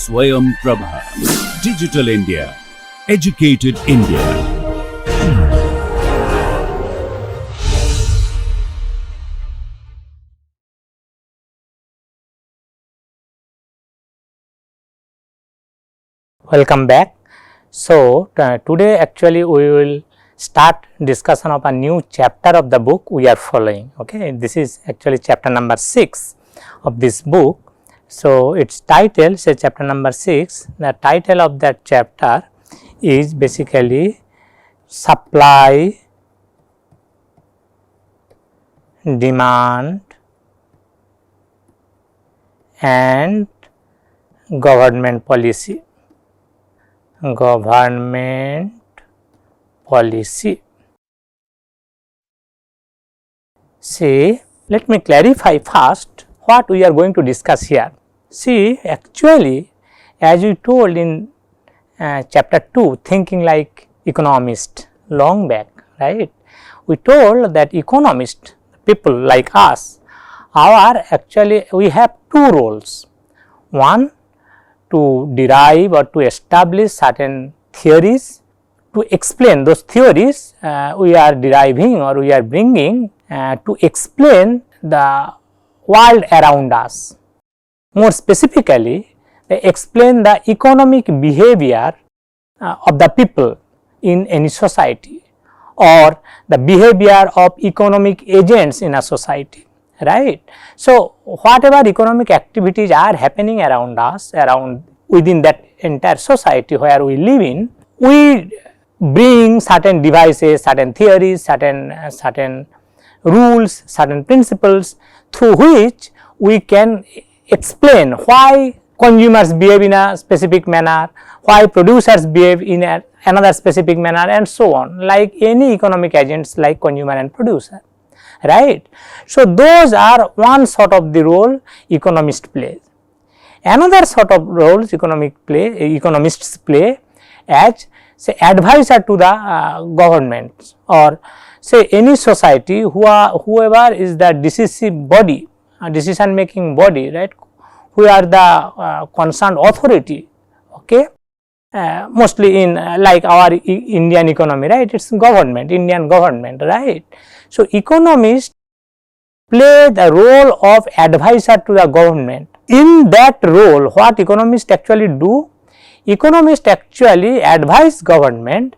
Swayam Prabha. Digital India. Educated India. Welcome back. So, today actually we will start discussion of a new chapter of the book we are following. Okay, this is actually chapter number 6 of this book. So, its title, say chapter number 6, the title of that chapter is basically supply, demand and government policy. Government policy. See, let me clarify first what we are going to discuss here. See, actually, as we told in chapter 2, thinking like economist, long back, right? We told that economists, people like us, we have two roles. One, to derive or to establish certain theories, to explain those theories we are deriving or we are bringing to explain the world around us. More specifically, they explain the economic behavior of the people in any society or the behavior of economic agents in a society, right. So, whatever economic activities are happening around us, within that entire society where we live in, we bring certain devices, certain theories, certain rules, certain principles through which we can explain why consumers behave in a specific manner, why producers behave in another specific manner and so on, like any economic agents like consumer and producer, right. So, those are one sort of the role economist plays. Another sort of roles economists play as say advisor to the government or say any society whoever is the decisive body, decision making body, right, who are the concerned authority, okay. Mostly in like our Indian economy, right, it is government, Indian government, right. So, economists play the role of advisor to the government. In that role, what economists actually do? Economists actually advise government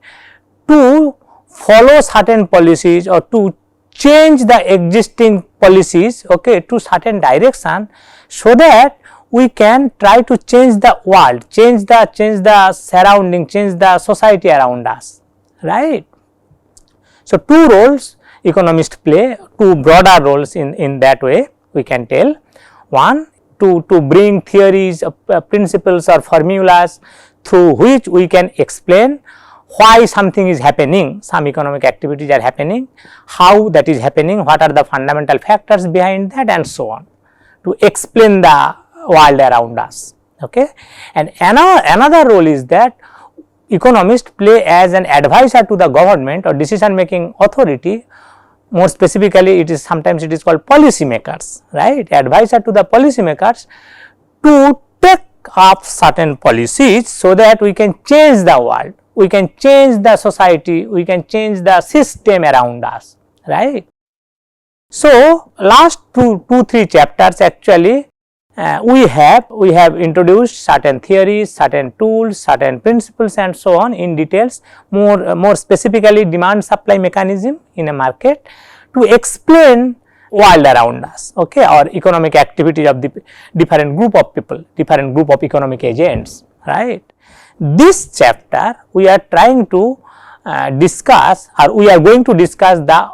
to follow certain policies or to change the existing policies, okay, to certain direction, so that we can try to change the world, change the surrounding, change the society around us, right. So, two roles economists play, two broader roles in that way we can tell. One, to bring theories, principles or formulas through which we can explain why something is happening, some economic activities are happening, how that is happening, what are the fundamental factors behind that and so on, to explain the world around us, okay. And another role is that economists play as an advisor to the government or decision making authority. More specifically, sometimes it is called policy makers, right, advisor to the policy makers to take up certain policies so that we can change the world, we can change the society, we can change the system around us, right. So, last 2-3 chapters actually we have introduced certain theories, certain tools, certain principles and so on in details, more specifically demand supply mechanism in a market to explain world around us, okay, or economic activities of the different group of people, different group of economic agents, right. This chapter we are trying to discuss, or we are going to discuss the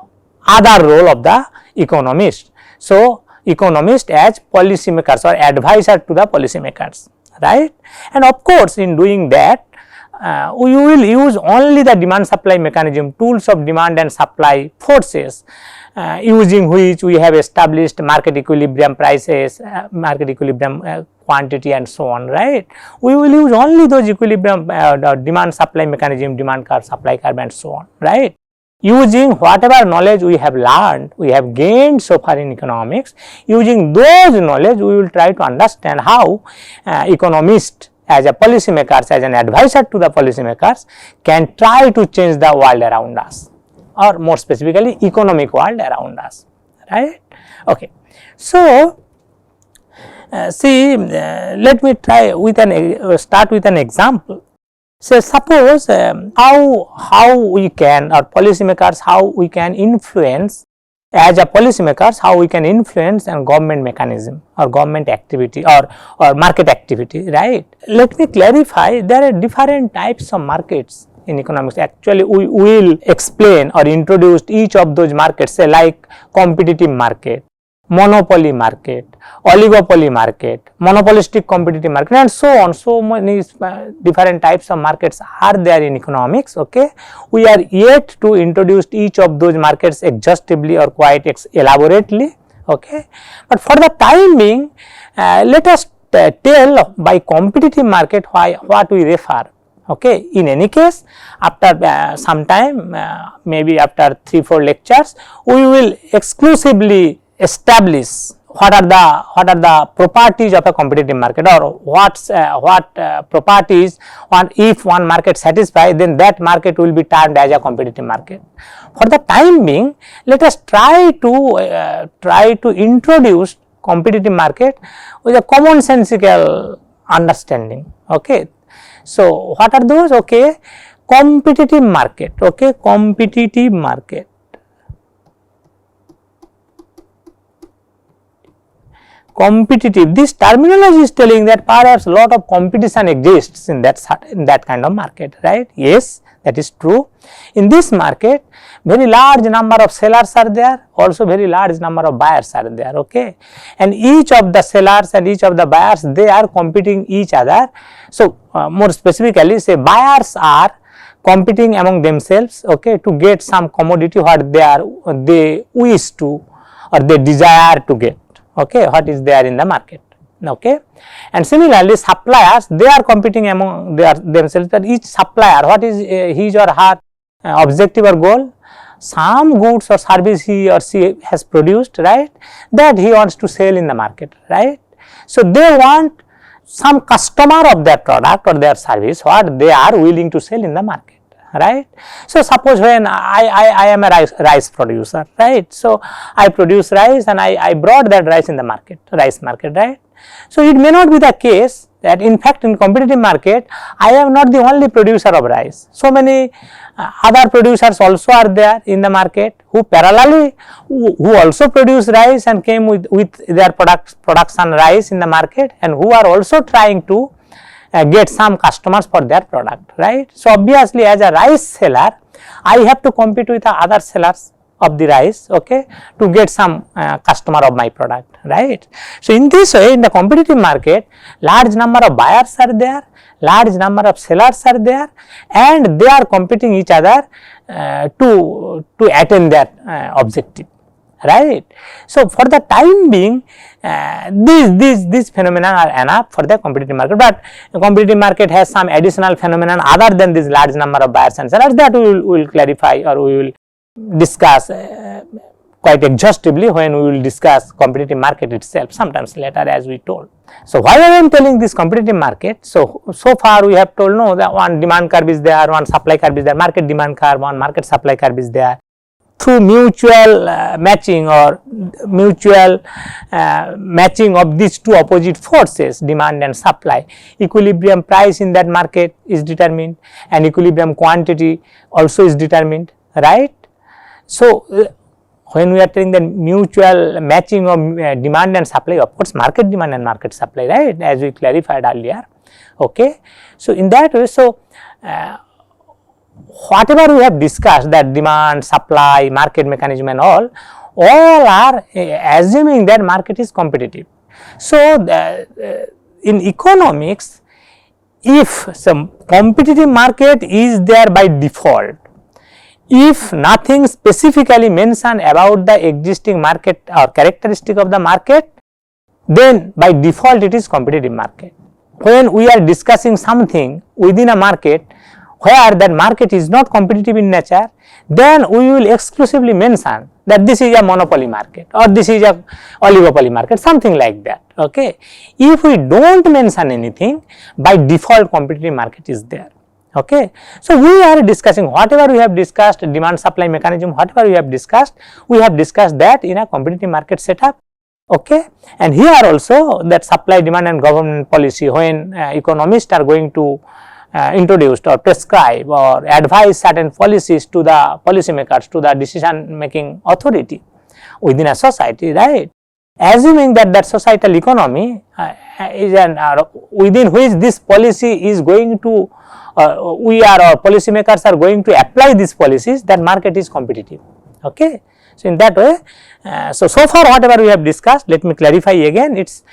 other role of the economist. So, economist as policy makers or advisor to the policy makers, right. And of course, in doing that we will use only the demand supply mechanism, tools of demand and supply forces, using which we have established market equilibrium prices, market equilibrium quantity and so on, right. We will use only those equilibrium demand supply mechanism, demand curve, supply curve and so on, right. using whatever knowledge we have learned, we have gained so far in economics, using those knowledge we will try to understand how economists as a policymakers, as an advisor to the policymakers, can try to change the world around us, or more specifically economic world around us, right. Okay. So, let me try with start with an example. So, suppose how we can, or policymakers, how we can influence, as a policymakers, how we can influence a government mechanism or government activity or market activity, right. Let me clarify, there are different types of markets in economics. Actually, we will explain or introduce each of those markets, say like competitive market, monopoly market, oligopoly market, monopolistic competitive market, and so on. So many different types of markets are there in economics. Okay, we are yet to introduce each of those markets exhaustively or quite elaborately. Okay, but for the time being, let us tell by competitive market what we refer. Okay, in any case, after some time, maybe after 3-4 lectures, we will exclusively establish what are the properties of a competitive market, or what properties, if one market satisfies, then that market will be termed as a competitive market. For the time being, let us try to introduce competitive market with a commonsensical understanding. Okay. So, what are those? Okay, competitive market. Okay, competitive market. Competitive, this terminology is telling that perhaps lot of competition exists in that kind of market, right? Yes, that is true. In this market, very large number of sellers are there, also very large number of buyers are there. Okay, and each of the sellers and each of the buyers, they are competing each other. So, more specifically, say buyers are competing among themselves, okay, to get some commodity what they wish to, or they desire to get. Okay, what is there in the market. Okay, and similarly suppliers, they are competing among themselves, that each supplier, what is his or her objective or goal, some goods or service he or she has produced, right, that he wants to sell in the market, right. So, they want some customer of their product or their service what they are willing to sell in the market, right. So, suppose when I am a rice producer, right. So, I produce rice and I brought that rice in the market, rice market, right. So, it may not be the case that in fact in competitive market I am not the only producer of rice. So many other producers also are there in the market who parallelly who also produce rice and came with their production rice in the market, and who are also trying to get some customers for their product, right. So obviously as a rice seller I have to compete with the other sellers of the rice, okay, to get some customer of my product, right. So in this way, in the competitive market, large number of buyers are there, large number of sellers are there, and they are competing each other to attain their objective, right. So for the time being, these phenomena are enough for the competitive market, but the competitive market has some additional phenomenon other than this large number of buyers and sellers that we will clarify, or we will discuss quite exhaustively when we will discuss competitive market itself sometimes later, as we told. So why I am telling this competitive market? So far we have told no, that one demand curve is there, one supply curve is there, market demand curve, one market supply curve is there. Through mutual matching or mutual matching of these two opposite forces, demand and supply, equilibrium price in that market is determined, and equilibrium quantity also is determined, right. So when we are telling the mutual matching of demand and supply, of course market demand and market supply, right, as we clarified earlier, okay. So in that way, so whatever we have discussed, that demand, supply, market mechanism and all are assuming that market is competitive. So in economics, if some competitive market is there by default, if nothing specifically mentioned about the existing market or characteristic of the market, then by default it is competitive market. When we are discussing something within a market where that market is not competitive in nature, then we will exclusively mention that this is a monopoly market or this is a oligopoly market, something like that. Okay. If we don't mention anything, by default competitive market is there. Okay. So, we are discussing whatever we have discussed, demand supply mechanism, whatever we have discussed that in a competitive market setup. Okay. And here also that supply, demand and government policy, when economists are going to introduce or prescribe or advise certain policies to the policymakers, to the decision making authority within a society, right, assuming that that societal economy is an within which this policy is going to we are or policymakers are going to apply these policies, that market is competitive. Okay. So, in that way, so far whatever we have discussed, let me clarify again, it's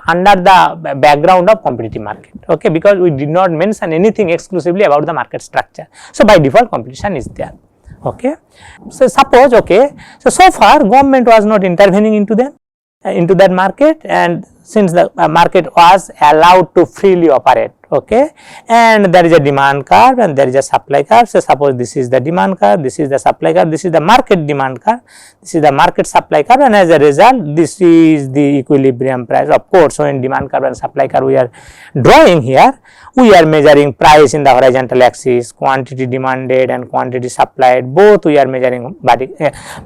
under the background of competitive market. Okay, because we did not mention anything exclusively about the market structure. So, by default competition is there. Okay. So, suppose so far government was not intervening into them, into that market, and since the market was allowed to freely operate. Okay, and there is a demand curve and there is a supply curve. So, suppose this is the demand curve, this is the supply curve, this is the market demand curve, this is the market supply curve, and as a result this is the equilibrium price. Of course, when demand curve and supply curve we are drawing here, we are measuring price in the horizontal axis, quantity demanded and quantity supplied, both we are measuring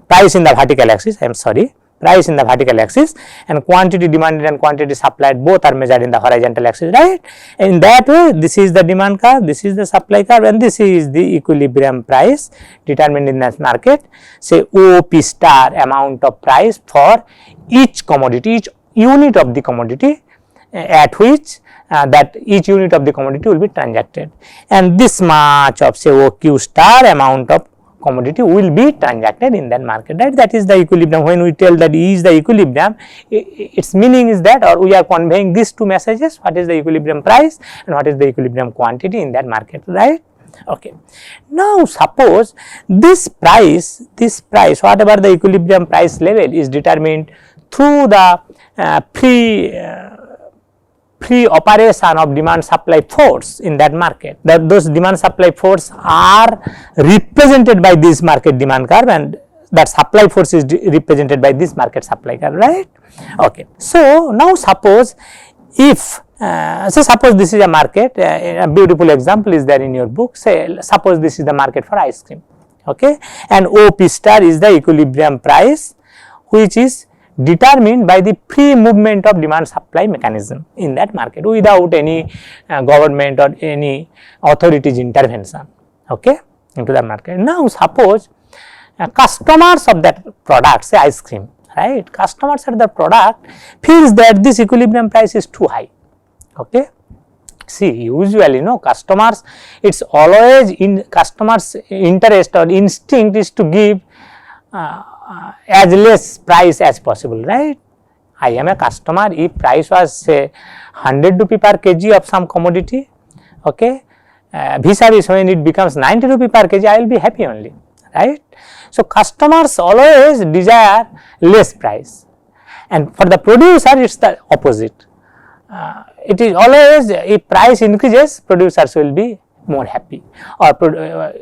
price in the vertical axis, I am sorry, price in the vertical axis, and quantity demanded and quantity supplied both are measured in the horizontal axis, right. In that way, this is the demand curve, this is the supply curve, and this is the equilibrium price determined in that market, say OP star, amount of price for each commodity, each unit of the commodity at which that each unit of the commodity will be transacted, and this much of say OQ star, amount of commodity will be transacted in that market, right. That is the equilibrium. When we tell that E is the equilibrium, its meaning is that, or we are conveying these two messages, what is the equilibrium price and what is the equilibrium quantity in that market, right. Okay. Now, suppose this price whatever the equilibrium price level is determined through the free operation of demand supply force in that market, that those demand supply force are represented by this market demand curve, and that supply force is represented by this market supply curve, right. Okay. So, now suppose if suppose this is a market, a beautiful example is there in your book, say suppose this is the market for ice cream, okay, and OP star is the equilibrium price which is determined by the free movement of demand supply mechanism in that market without any government or any authorities intervention, okay, into the market. Now, suppose customers of that product, say ice cream, right, customers of the product feels that this equilibrium price is too high. Okay. See, usually customers, it's always in customers interest or instinct is to give as less price as possible, right. I am a customer, if price was say 100 rupee per kg of some commodity, okay, vis-a-vis when it becomes 90 rupee per kg, I will be happy only, right. So, customers always desire less price, and for the producer it is the opposite. It is always, if price increases, producers will be more happy, or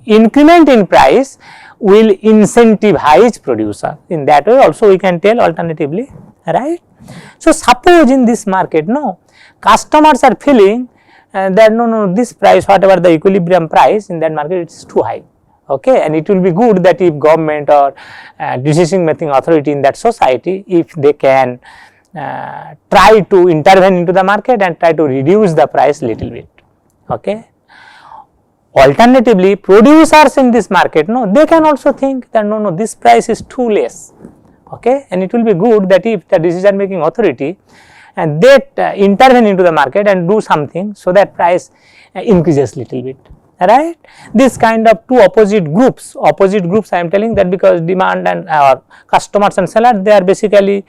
increment in price will incentivize producer. In that way also we can tell alternatively, right. So, suppose in this market, customers are feeling that no, this price, whatever the equilibrium price in that market, it is too high, okay, and it will be good that if government or decision making authority in that society, if they can try to intervene into the market and try to reduce the price little bit, okay. Alternatively, producers in this market, they can also think that no, this price is too less, okay, and it will be good that if the decision making authority and they intervene into the market and do something so that price increases little bit, right. This kind of two opposite groups I am telling that because demand and customers and sellers, they are basically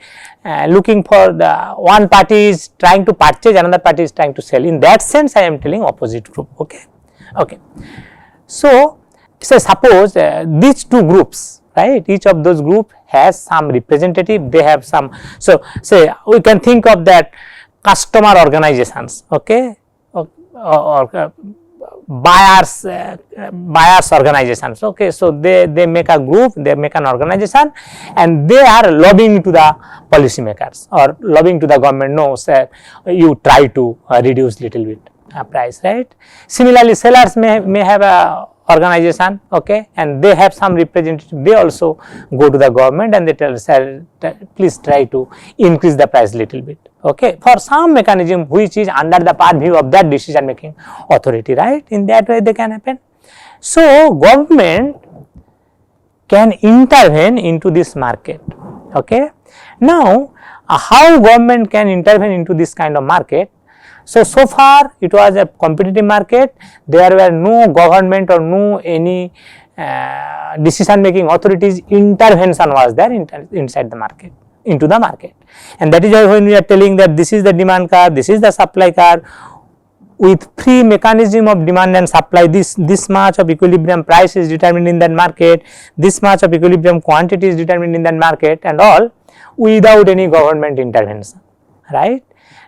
looking for the one party is trying to purchase, another party is trying to sell. In that sense, I am telling opposite group, okay. Okay. So, suppose these two groups, right, each of those group has some representative, they have some, so say we can think of that customer organizations, okay, or buyers organizations. Okay, so they make a group, they make an organization, and they are lobbying to the policymakers or lobbying to the government. No, sir, you try to reduce little bit price, right? Similarly, sellers may have a organization, okay, and they have some representative. They also go to the government and they tell, sir, please try to increase the price little bit, okay, for some mechanism which is under the purview of that decision making authority, right? In that way they can happen. So government can intervene into this market, okay. Now how government can intervene into this kind of market? So far it was a competitive market, there were no government or no any decision making authorities intervention was there inside the market, into the market, and that is why when we are telling that this is the demand curve, this is the supply curve, with free mechanism of demand and supply, this much of equilibrium price is determined in that market, this much of equilibrium quantity is determined in that market, and all without any government intervention, right?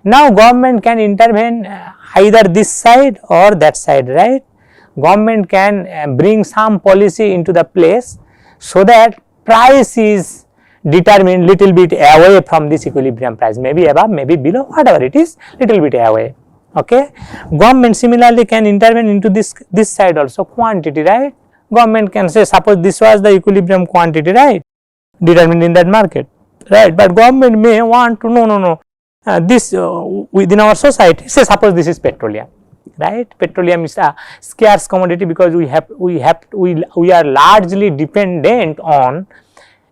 Now government can intervene either this side or that side, right? Government can bring some policy into the place so that price is determined little bit away from this equilibrium price, maybe above, maybe below, whatever it is, little bit away, okay. Government similarly can intervene into this side also, quantity, right? Government can say, suppose this was the equilibrium quantity, right, determined in that market, right, but government may want to no, this within our society, say suppose this is petroleum, right? Petroleum is a scarce commodity because we are largely dependent on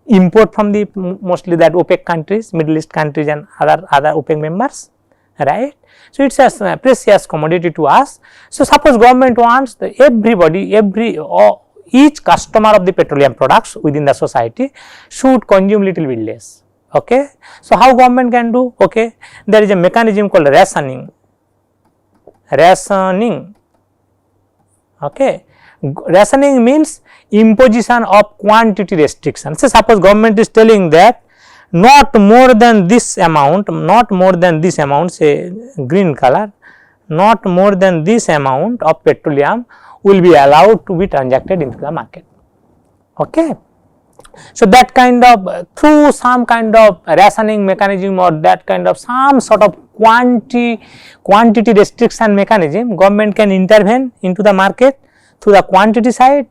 import from the mostly that OPEC countries, Middle East countries and other OPEC members, right? So it's a precious commodity to us. So suppose government wants everybody, each customer of the petroleum products within the society should consume little bit less. Okay. So how government can do? Okay, there is a mechanism called rationing. Okay, rationing means imposition of quantity restriction. So suppose government is telling that not more than this amount, say green color, not more than this amount of petroleum will be allowed to be transacted into the market. Okay. So that kind of through some kind of rationing mechanism or that kind of some sort of quantity restriction mechanism, government can intervene into the market through the quantity side.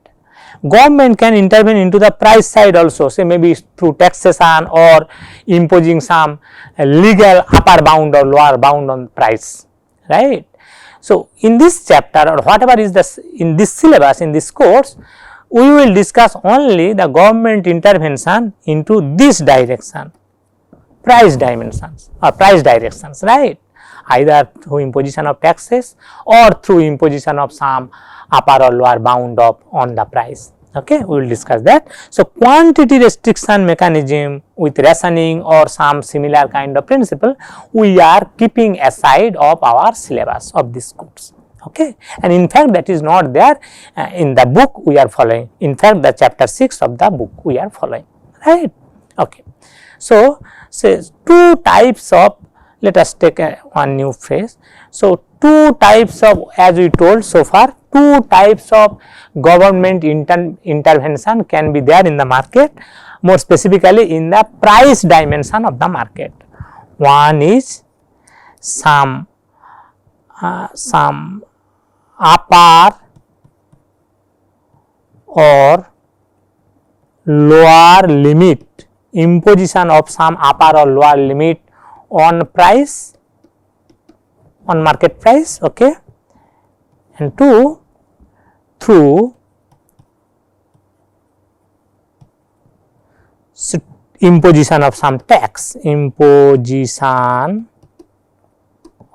Government can intervene into the price side also, say maybe through taxation or imposing some legal upper bound or lower bound on price, right. So in this chapter or whatever is this in this syllabus, in this course, we will discuss only the government intervention into this direction, price dimensions or price directions, right, either through imposition of taxes or through imposition of some upper or lower bound on the price. Okay, we will discuss that. So quantity restriction mechanism with rationing or some similar kind of principle we are keeping aside of our syllabus of this course. Okay, and in fact that is not there in the book we are following. In fact, the chapter 6 of the book we are following, right. Okay, so two types of, let us take one new phrase. So two types of, as we told so far, two types of government intervention can be there in the market, more specifically in the price dimension of the market. One is some upper or lower limit, imposition of some upper or lower limit on price, on market price, okay, and two, through imposition of some tax, imposition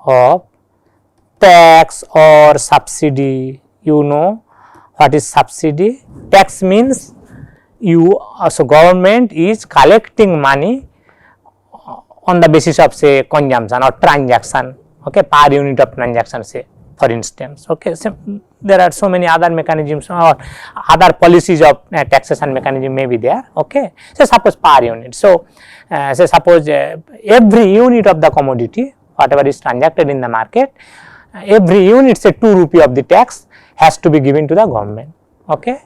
of tax or subsidy. You know what is subsidy? Tax means so government is collecting money on the basis of say consumption or transaction, okay, per unit of transaction, say for instance, okay. So there are so many other mechanisms or other policies of taxation mechanism may be there, okay. So suppose per unit, so say suppose every unit of the commodity whatever is transacted in the market, every unit say 2 rupee of the tax has to be given to the government. Okay.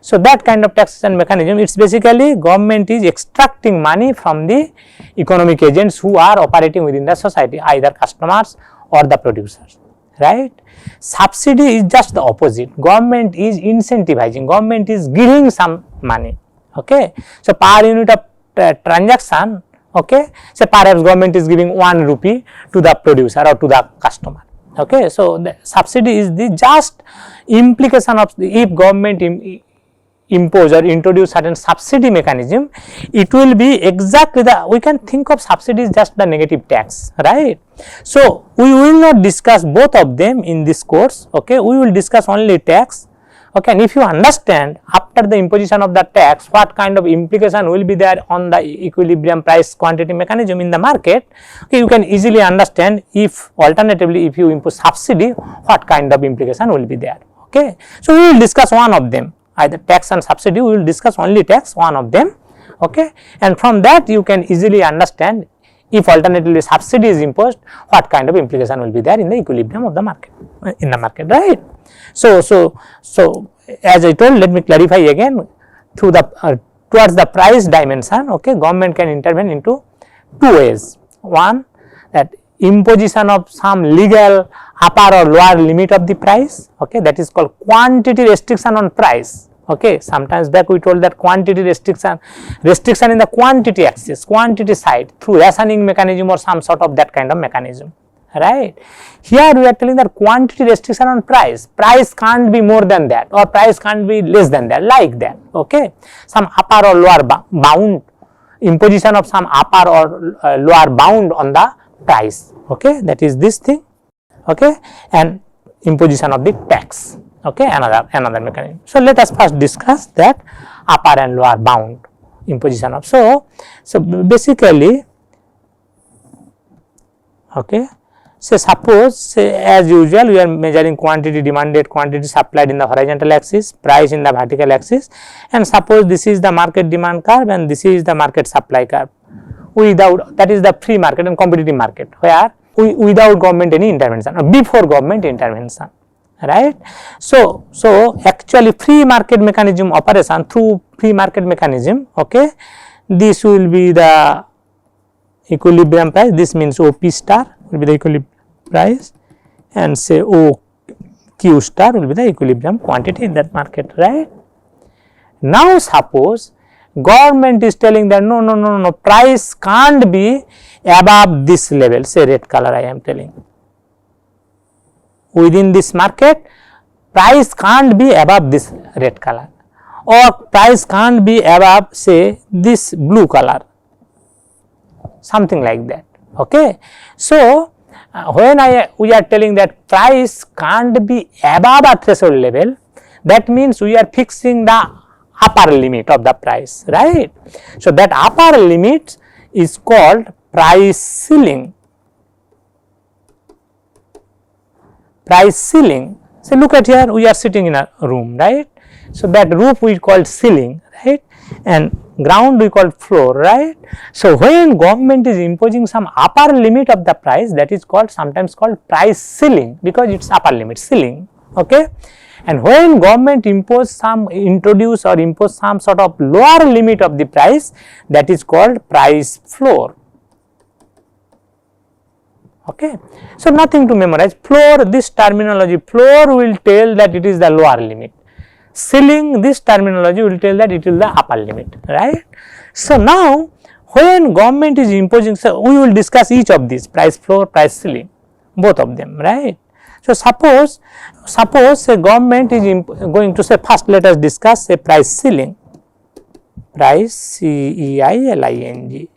So, that kind of taxation mechanism, it is basically government is extracting money from the economic agents who are operating within the society, either customers or the producers, right. Subsidy is just the opposite, government is incentivizing, government is giving some money. Okay. So, per unit of transaction, okay, so perhaps government is giving 1 rupee to the producer or to the customer. Okay. So, the subsidy is the just implication of the, if government impose or introduce certain subsidy mechanism, it will be exactly the, we can think of subsidy as just the negative tax, right. So, we will not discuss both of them in this course, okay, we will discuss only tax. Okay, and if you understand after the imposition of the tax what kind of implication will be there on the equilibrium price quantity mechanism in the market, okay, you can easily understand if alternatively if you impose subsidy what kind of implication will be there. Okay. So, we will discuss one of them, either tax and subsidy, we will discuss only tax, one of them. Okay. And from that you can easily understand if alternatively subsidy is imposed what kind of implication will be there in the equilibrium of the market, right. So, as I told, let me clarify again, through the towards the price dimension, okay, government can intervene into 2 ways. One, that imposition of some legal upper or lower limit of the price, okay, that is called quantity restriction on price. Okay, sometimes back we told that quantity restriction in the quantity axis, quantity side through rationing mechanism or some sort of that kind of mechanism, right. Here we are telling that quantity restriction on price can't be more than that or price can't be less than that, like that. Okay, some upper or lower bound, imposition of some upper or lower bound on the price. Okay, that is this thing. Okay, and imposition of the tax. Okay, another mechanism. So, let us first discuss that upper and lower bound imposition of. So basically, okay, so suppose, say as usual we are measuring quantity demanded, quantity supplied in the horizontal axis, price in the vertical axis, and suppose this is the market demand curve and this is the market supply curve, without, that is the free market and competitive market, where without government any intervention or before government intervention, right. So actually free market mechanism operation, through free market mechanism, okay, this will be the equilibrium price, this means OP star will be the equilibrium price, and say OQ star will be the equilibrium quantity in that market, right. Now suppose government is telling that no, price can't be above this level, say red color I am telling, within this market price can't be above this red color, or price can't be above say this blue color, something like that. Okay. So, when we are telling that price can't be above a threshold level, that means we are fixing the upper limit of the price, right. So, that upper limit is called price ceiling. Price ceiling. So, look at here, we are sitting in a room, right. So, that roof we call ceiling, right, and ground we call floor, right. So, when government is imposing some upper limit of the price, that is called sometimes called price ceiling, because it is upper limit, ceiling. Okay. And when government introduce some sort of lower limit of the price, that is called price floor. Okay. So, nothing to memorize, floor, this terminology, floor will tell that it is the lower limit, ceiling, this terminology will tell that it is the upper limit, right. So, now when government is imposing, so we will discuss each of these, price floor, price ceiling, both of them, right. So, suppose a government is going to say, first let us discuss a price ceiling, price CEILING,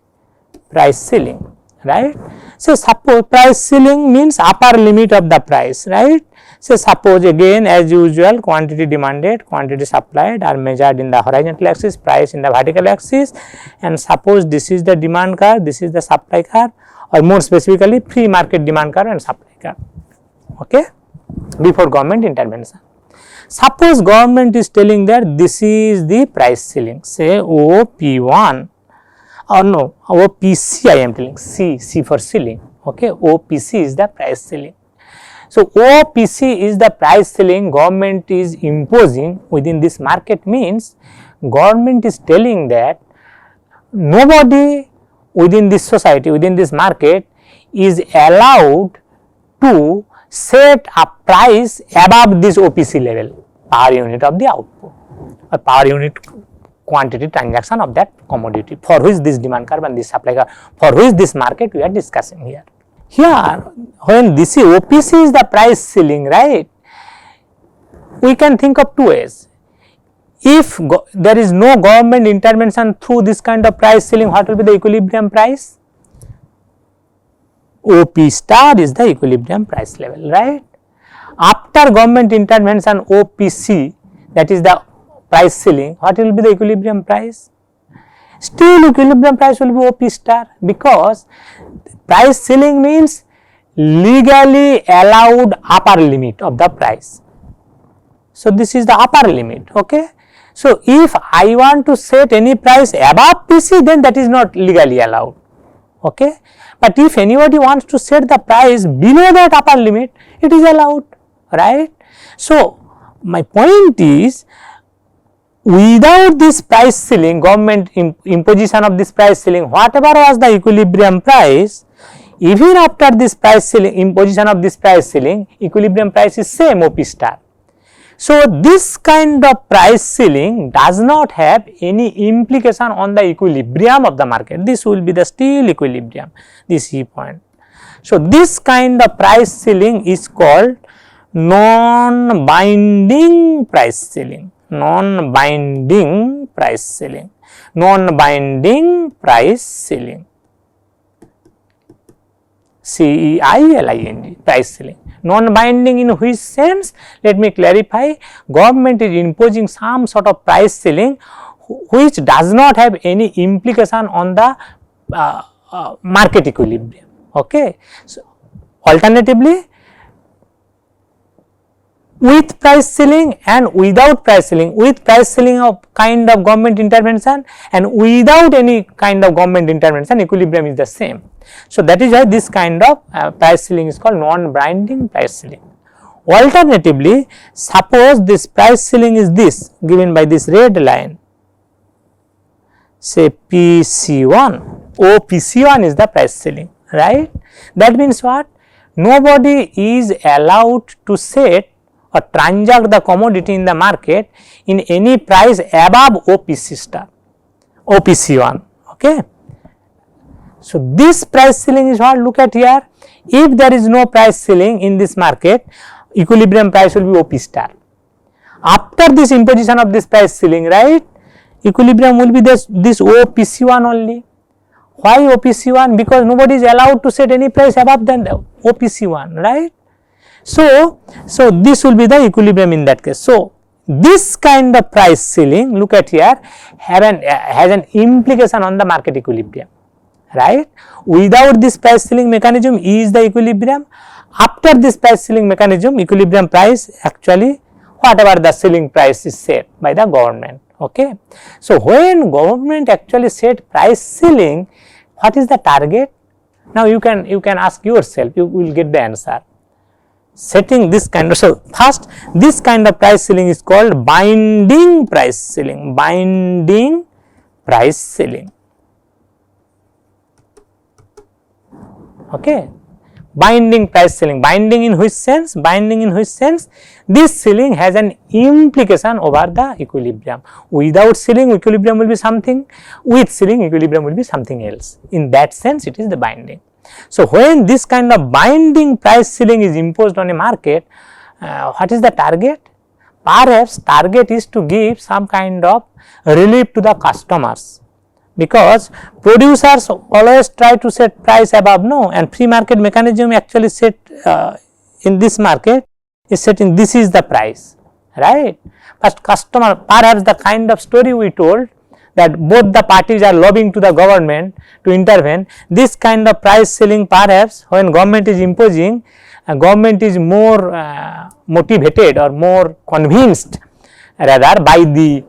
price ceiling, right. So, suppose price ceiling means upper limit of the price, right. So, suppose again as usual quantity demanded, quantity supplied are measured in the horizontal axis, price in the vertical axis, and suppose this is the demand curve, this is the supply curve, or more specifically free market demand curve and supply curve. Okay, before government intervention. Suppose government is telling that this is the price ceiling, say OP1 or no, OPC I am telling, C for ceiling, okay, OPC is the price ceiling. So, OPC is the price ceiling government is imposing within this market, means government is telling that nobody within this society, within this market is allowed to set a price above this OPC level, per unit of the output or per unit quantity transaction of that commodity, for which this demand curve and this supply curve, for which this market we are discussing here. Here, when this is OPC is the price ceiling, right, we can think of two ways. If there is no government intervention through this kind of price ceiling, what will be the equilibrium price? OP star is the equilibrium price level, right. After government intervention, OPC, that is the price ceiling, what will be the equilibrium price? Still equilibrium price will be OP star, because price ceiling means legally allowed upper limit of the price. So, this is the upper limit, okay. So, if I want to set any price above PC, then that is not legally allowed, okay. But if anybody wants to set the price below that upper limit, it is allowed, right. So, my point is, without this price ceiling, government imposition of this price ceiling, whatever was the equilibrium price, even after this price ceiling, imposition of this price ceiling, equilibrium price is same OP star. So, this kind of price ceiling does not have any implication on the equilibrium of the market. This will be the still equilibrium, this E point. So, this kind of price ceiling is called non-binding price ceiling, non-binding price ceiling, non-binding price ceiling, CEILING, price ceiling. Non-binding in which sense? Let me clarify. Government is imposing some sort of price ceiling which does not have any implication on the market equilibrium, okay. So, alternatively, with price ceiling and without price ceiling, with price ceiling of kind of government intervention and without any kind of government intervention, equilibrium is the same. So, that is why this kind of price ceiling is called non-binding price ceiling. Alternatively, suppose this price ceiling is this, given by this red line, say PC1, OPC1 is the price ceiling, right. That means what? Nobody is allowed to set or transact the commodity in the market in any price above OPC star, OPC1, okay. So, this price ceiling is what? Look at here, if there is no price ceiling in this market, equilibrium price will be OP star. After this imposition of this price ceiling, right, equilibrium will be this OPC1 only. Why OPC1? Because nobody is allowed to set any price above than the OPC1, right. So, this will be the equilibrium in that case. So, this kind of price ceiling, look at here, has an implication on the market equilibrium, right. Without this price ceiling mechanism is the equilibrium. After this price ceiling mechanism, equilibrium price actually whatever the ceiling price is set by the government, okay. So, when government actually set price ceiling, what is the target? Now, you can ask yourself, you will get the answer. Setting this kind of, so first this kind of price ceiling is called binding price ceiling, binding price ceiling, okay. Binding price ceiling, binding in which sense? Binding in which sense? This ceiling has an implication over the equilibrium. Without ceiling, equilibrium will be something, with ceiling, equilibrium will be something else. In that sense, it is the binding. So, when this kind of binding price ceiling is imposed on a market, what is the target? Perhaps target is to give some kind of relief to the customers, because producers always try to set price above, no, and free market mechanism actually set in this market is setting this is the price, right. First customer, perhaps the kind of story we told that both the parties are lobbying to the government to intervene, this kind of price ceiling perhaps when government is imposing, government is more motivated or more convinced rather by the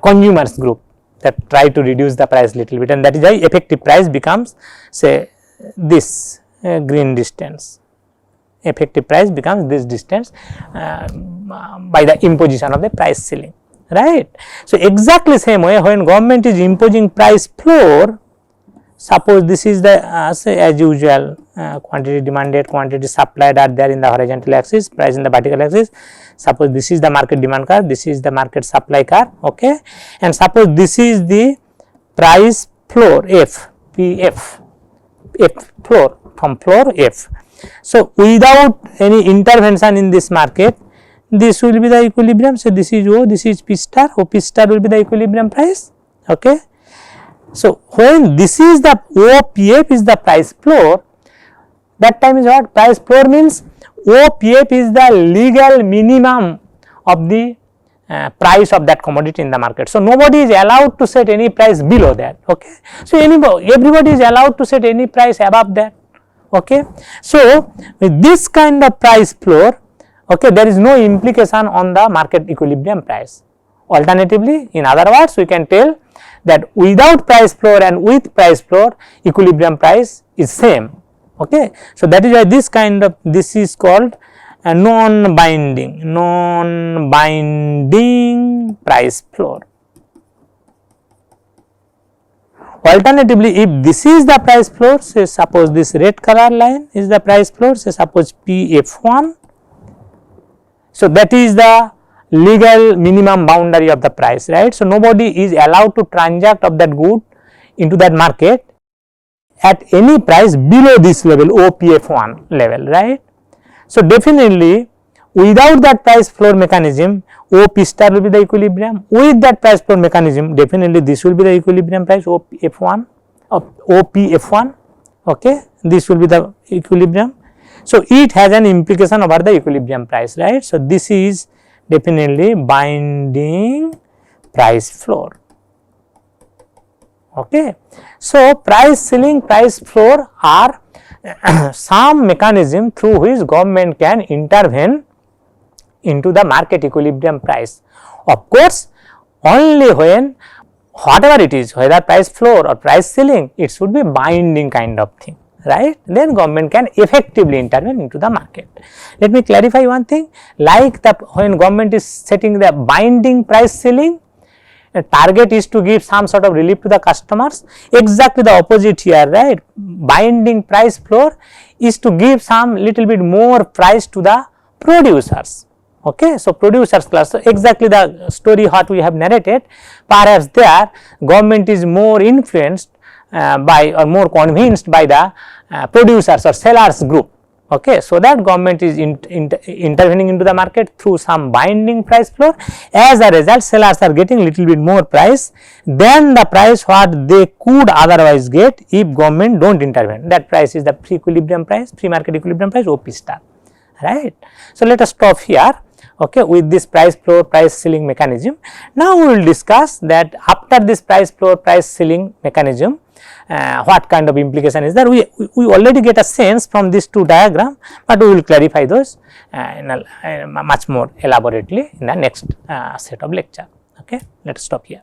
consumers group that try to reduce the price little bit, and that is why effective price becomes say this green distance, effective price becomes this distance by the imposition of the price ceiling, right. So, exactly same way when government is imposing price floor, suppose this is the say as usual quantity demanded, quantity supplied are there in the horizontal axis, price in the vertical axis. Suppose this is the market demand curve, this is the market supply curve, okay, and suppose this is the price floor F, F floor, from floor F. So, without any intervention in this market, this will be the equilibrium. So, this is O, this is P star, O P star will be the equilibrium price, okay. So, when this is the OPF is the price floor, that time is what? Price floor means OPF is the legal minimum of the price of that commodity in the market. So, nobody is allowed to set any price below that, okay. So, everybody is allowed to set any price above that, okay. So, with this kind of price floor, okay, there is no implication on the market equilibrium price. Alternatively, in other words, we can tell that without price floor and with price floor, equilibrium price is same, okay. So, that is why this kind of, this is called a non-binding price floor. Alternatively, if this is the price floor, say suppose this red color line is the price floor, say suppose PF1. So, that is the legal minimum boundary of the price, right. So, nobody is allowed to transact of that good into that market at any price below this level OPF1 level, right. So, definitely without that price floor mechanism OP star will be the equilibrium, with that price floor mechanism definitely this will be the equilibrium price OPF1, okay, this will be the equilibrium. So, it has an implication over the equilibrium price, right. So, this is definitely binding price floor, okay. So, price ceiling, price floor are some mechanism through which government can intervene into the market equilibrium price. Of course, only when whatever it is, whether price floor or price ceiling, it should be binding kind of thing, right. Then government can effectively intervene into the market. Let me clarify one thing, like the when government is setting the binding price ceiling, the target is to give some sort of relief to the customers. Exactly the opposite here, right. Binding price floor is to give some little bit more price to the producers, okay. So, producers class, so exactly the story what we have narrated, perhaps there government is more influenced by or more convinced by the producers or sellers group, okay. So, that government is intervening into the market through some binding price floor. As a result, sellers are getting little bit more price than the price what they could otherwise get if government do not intervene. That price is the free equilibrium price, free market equilibrium price OP star, right. So, let us stop here, okay, with this price floor price ceiling mechanism. Now, we will discuss that after this price floor price ceiling mechanism, what kind of implication is there. We already get a sense from these two diagrams, but we will clarify those much more elaborately in the next set of lecture, okay. Let us stop here.